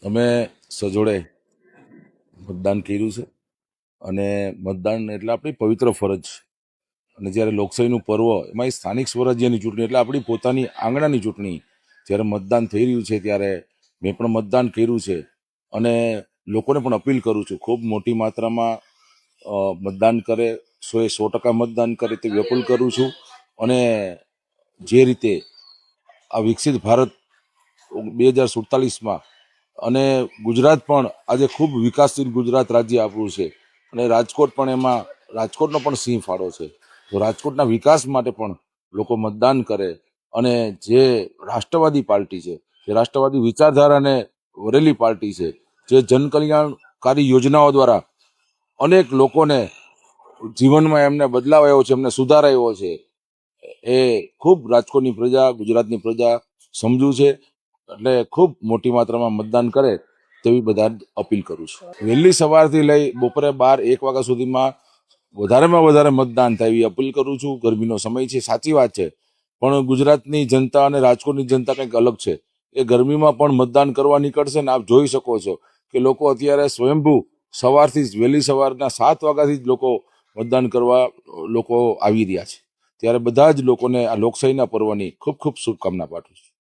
અમે સજોડે મતદાન કર્યું છે અને મતદાન એટલે આપણી પવિત્ર ફરજ છે. અને જ્યારે લોકશાહીનું પર્વ એમાં સ્થાનિક સ્વરાજ્યની ચૂંટણી એટલે આપણી પોતાની આંગણાની ચૂંટણી જ્યારે મતદાન થઈ રહ્યું છે ત્યારે મેં પણ મતદાન કર્યું છે અને લોકોને પણ અપીલ કરું છું ખૂબ મોટી માત્રામાં મતદાન કરે, 100% મતદાન કરે તેવી અપીલ કરું છું. અને જે રીતે આ વિકસિત ભારત 2047માં અને ગુજરાત પણ આજે ખૂબ વિકાસશીલ ગુજરાત રાજ્ય આપણું છે અને રાજકોટ પણ એમાં રાજકોટનો પણ સિંહ ફાળો છે. તો રાજકોટના વિકાસ માટે પણ લોકો મતદાન કરે અને જે રાષ્ટ્રવાદી પાર્ટી છે, જે રાષ્ટ્રવાદી વિચારધારાને વરેલી પાર્ટી છે, જે જનકલ્યાણકારી યોજનાઓ દ્વારા અનેક લોકોને જીવનમાં એમને બદલાવ આવ્યો છે, એમને સુધાર આવ્યો છે, એ ખૂબ રાજકોટની પ્રજા, ગુજરાતની પ્રજા સમજુ છે. એટલે ખૂબ મોટી માત્રામાં મતદાન કરે તેવી બધા અપીલ કરું છું. વહેલી સવારથી લઈ બપોરે 12-1 વાગ્યા સુધીમાં વધારેમાં વધારે મતદાન થાય એવી અપીલ કરું છું. ગરમીનો સમય છે, સાચી વાત છે, પણ ગુજરાતની જનતા અને રાજકોટની જનતા કંઈક અલગ છે. એ ગરમીમાં પણ મતદાન કરવા નીકળશે ને આપ જોઈ શકો છો કે લોકો અત્યારે સ્વયંભૂ સવારથી જ વહેલી સવારના 7 વાગ્યાથી જ લોકો મતદાન કરવા લોકો આવી રહ્યા છે. ત્યારે બધા જ લોકોને આ લોકશાહીના પર્વની ખૂબ ખૂબ શુભકામના પાઠવું છું.